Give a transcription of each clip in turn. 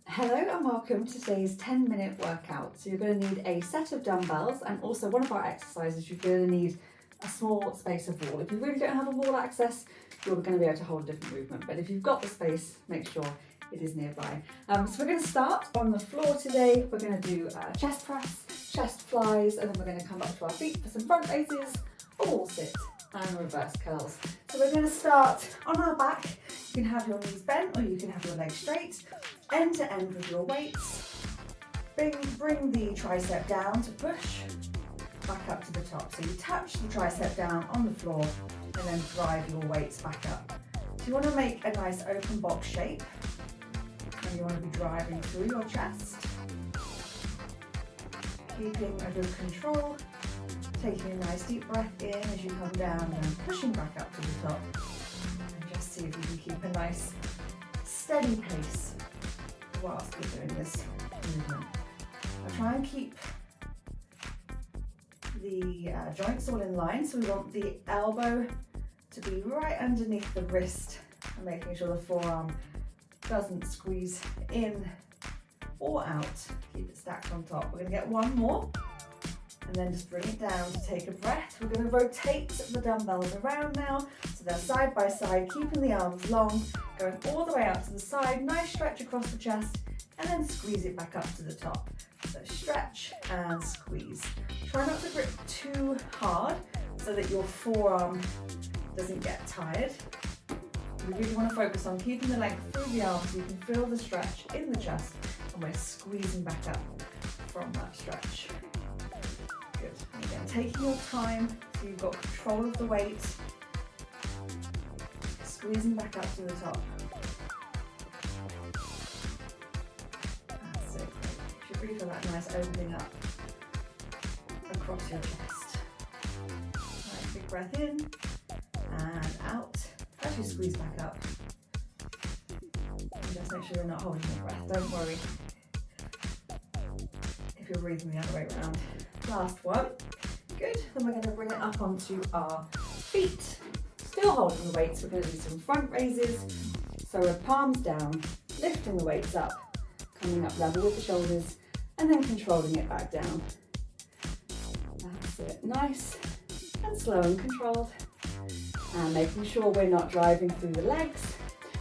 Hello and welcome to today's 10-minute workout. So you're going to need a set of dumbbells, and also one of our exercises you're going to need a small space of wall. If you really don't have a wall access, you're going to be able to hold a different movement, but if you've got the space, make sure it is nearby. So we're going to start on the floor today. We're going to do chest press, chest flies, and then we're going to come up to our feet for some front raises, a wall sit and reverse curls. So we're going to start on our back. You can have your knees bent or you can have your legs straight, end to end with your weights. Bring the tricep down to push back up to the top. So you touch the tricep down on the floor and then drive your weights back up. So you want to make a nice open box shape, and you want to be driving through your chest, keeping a good control, taking a nice deep breath in as you come down and then pushing back up to the top. And just see if you can keep a nice steady pace whilst we're doing this movement. I'll try and keep the joints all in line, so we want the elbow to be right underneath the wrist and making sure the forearm doesn't squeeze in or out. Keep it stacked on top. We're going to get one more and then just bring it down to take a breath. We're going to rotate the dumbbells around now, so they're side by side, keeping the arms long, going all the way out to the side, nice stretch across the chest, and then squeeze it back up to the top. So stretch and squeeze. Try not to grip too hard so that your forearm doesn't get tired. We really want to focus on keeping the length through the arms so you can feel the stretch in the chest, and we're squeezing back up from that stretch. Good. And again, taking your time so you've got control of the weight, squeezing back up to the top. That's it. You should really feel that nice opening up across your chest. Right, big breath in and out. As you squeeze back up, and just make sure you're not holding your breath. Don't worry if you're breathing the other way around. Last one. Good. Then we're going to bring it up onto our feet. Still holding the weights. We're going to do some front raises. So we're palms down, lifting the weights up, coming up level with the shoulders, and then controlling it back down. That's it. Nice and slow and controlled. And making sure we're not driving through the legs,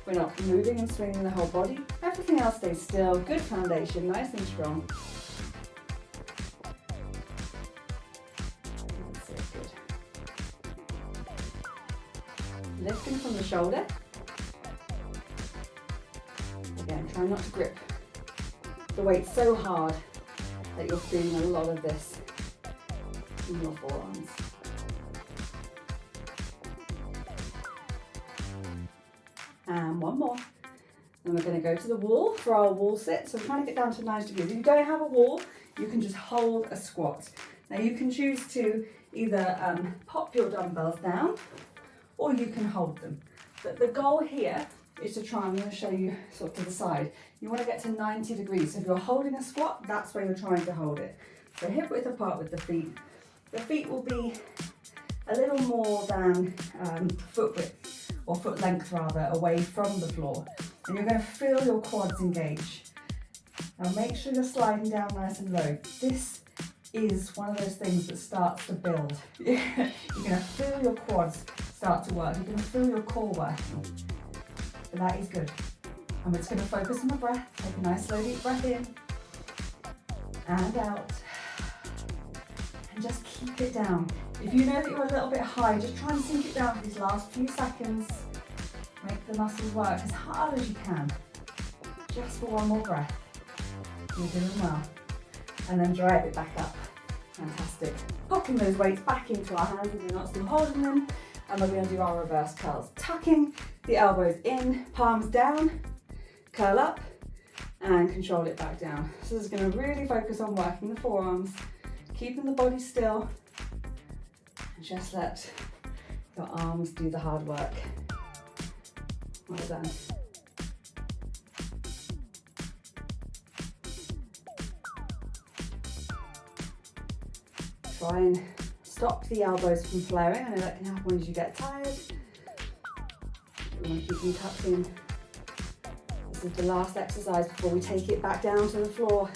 we're not moving and swinging the whole body. Everything else stays still. Good foundation, nice and strong. That's it, good. Lifting from the shoulder. Again, try not to grip the weight so hard that you're feeling a lot of this in your forearms. And one more. Then we're going to go to the wall for our wall sit. So we're trying to get down to 90 degrees. If you don't have a wall, you can just hold a squat. Now you can choose to either pop your dumbbells down or you can hold them. But the goal here is to try, I'm going to show you sort of to the side. You want to get to 90 degrees. So if you're holding a squat, that's where you're trying to hold it. So hip width apart with the feet. The feet will be a little more than foot width, or foot length rather, away from the floor. And you're going to feel your quads engage. Now make sure you're sliding down nice and low. This is one of those things that starts to build. You're going to feel your quads start to work. You're going to feel your core working. But that is good. And we're just going to focus on the breath. Take a nice slow deep breath in and out. And just keep it down. If you know that you're a little bit high, just try and sink it down for these last few seconds. Make the muscles work as hard as you can. Just for one more breath. You're doing well. And then drive it back up. Fantastic. Popping those weights back into our hands if you're not still holding them. And we're going to do our reverse curls. Tucking the elbows in, palms down, curl up, and control it back down. So this is going to really focus on working the forearms, keeping the body still, and just let your arms do the hard work. Well done. Try and stop the elbows from flaring. I know that can happen as you get tired. We want to keep them tucked in This is the last exercise before we take it back down to the floor,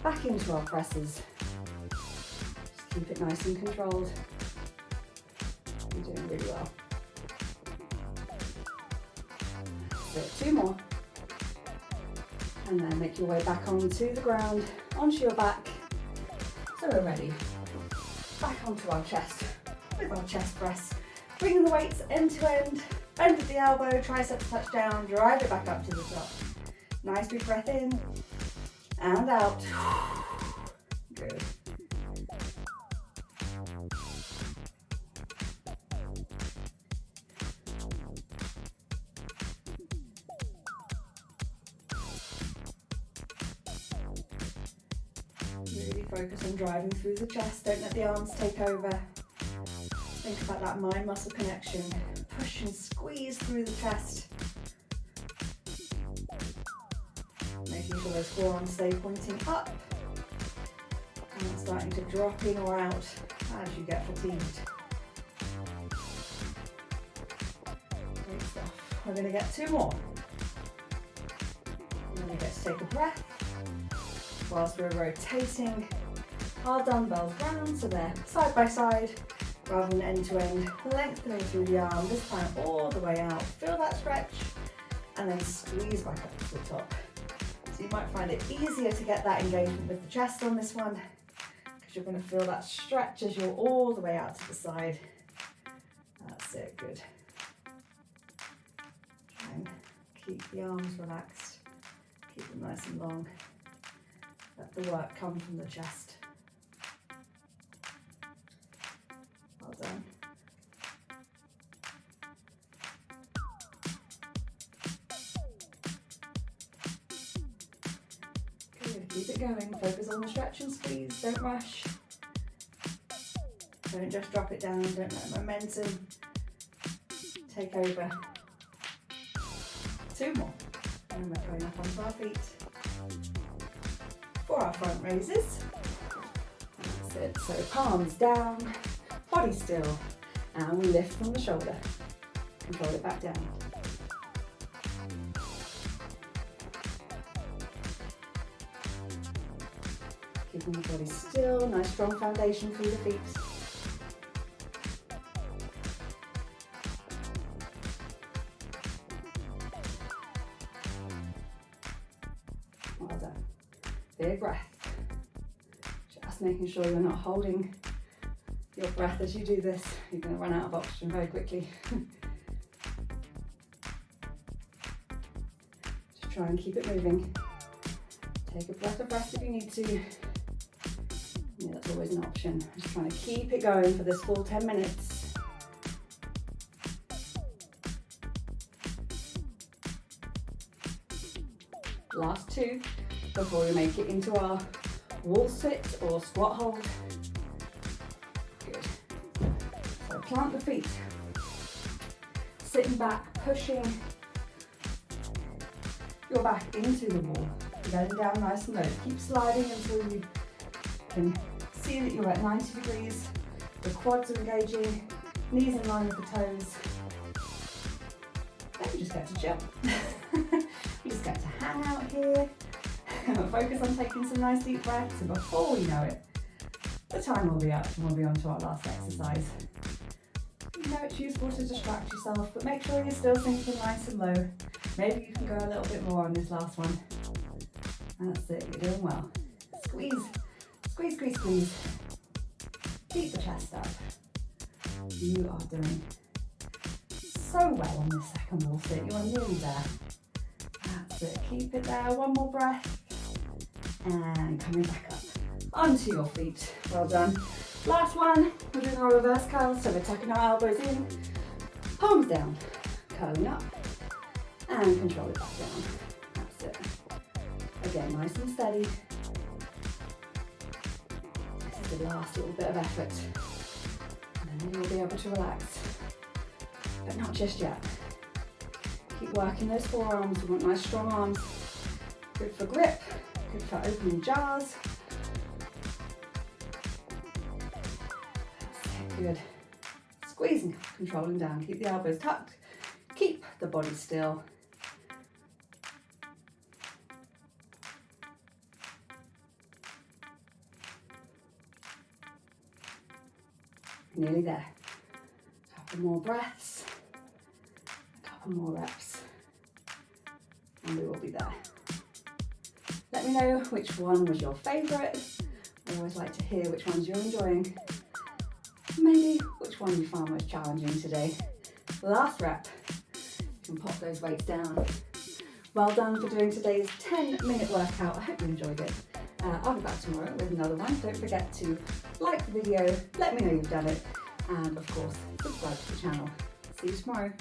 back into our presses. Just keep it nice and controlled. You're doing really well. That's it, 2 more. And then make your way back onto the ground, onto your back. So we're ready. Back onto our chest with our chest press. Bringing the weights end to end, bend at the elbow, triceps touch down, drive it back up to the top. Nice big breath in and out. Good. Really focus on driving through the chest, don't let the arms take over. Think about that mind-muscle connection. Push and squeeze through the chest. Making sure those forearms stay pointing up. And not starting to drop in or out as you get fatigued. Great stuff. We're going to get 2 more. And then we get to take a breath whilst we're rotating our dumbbells round so they're side by side rather than end to end, lengthening through the arm, this time all the way out. Feel that stretch and then squeeze back up to the top. So you might find it easier to get that engagement with the chest on this one because you're going to feel that stretch as you're all the way out to the side. That's it, good. Try and keep the arms relaxed, keep them nice and long. Let the work come from the chest. Well done. Good, keep it going. Focus on the stretch and squeeze, don't rush. Don't just drop it down, don't let momentum take over. 2 more. And we're going up onto our feet. For our front raises. That's it. So palms down, body still, and we lift from the shoulder. Control it back down. Keeping the body still, nice strong foundation through the feet. Well done. Big breath. Just making sure you're not holding your breath as you do this. You're going to run out of oxygen very quickly. Just try and keep it moving. Take a breath of rest if you need to. Yeah, that's always an option. Just trying to keep it going for this full 10 minutes. Last 2 before we make it into our wall sit or squat hold. Good. So plant the feet. Sitting back, pushing your back into the wall. Going down nice and low. Keep sliding until you can see that you're at 90 degrees. The quads are engaging, knees in line with the toes. Then you just get to chill. You just get to hang out here. Focus on taking some nice deep breaths, and before we know it, the time will be up and we'll be on to our last exercise. You know it's useful to distract yourself, but make sure you're still sinking nice and low. Maybe you can go a little bit more on this last one. That's it, you're doing well. Squeeze, squeeze, squeeze, squeeze. Keep the chest up. You are doing so well on this second wall sit. You are nearly there. That's it, keep it there. 1 more breath. And coming back up onto your feet. Well done. Last one, we're doing our reverse curls. So we're tucking our elbows in, palms down, curling up, and control it back down. That's it. Again, nice and steady. This is the last little bit of effort. And then you'll be able to relax. But not just yet. Keep working those forearms. We want nice strong arms. Good for grip, good for opening jars. That's it, good. Squeezing, controlling down. Keep the elbows tucked. Keep the body still. Nearly there. A couple more breaths, a couple more reps, and we will be there. Let me know which one was your favourite. I always like to hear which ones you're enjoying. Maybe which one you found most challenging today. Last rep. You can pop those weights down. Well done for doing today's 10-minute workout. I hope you enjoyed it. I'll be back tomorrow with another one. Don't forget to like the video, let me know you've done it, and of course, subscribe to the channel. See you tomorrow.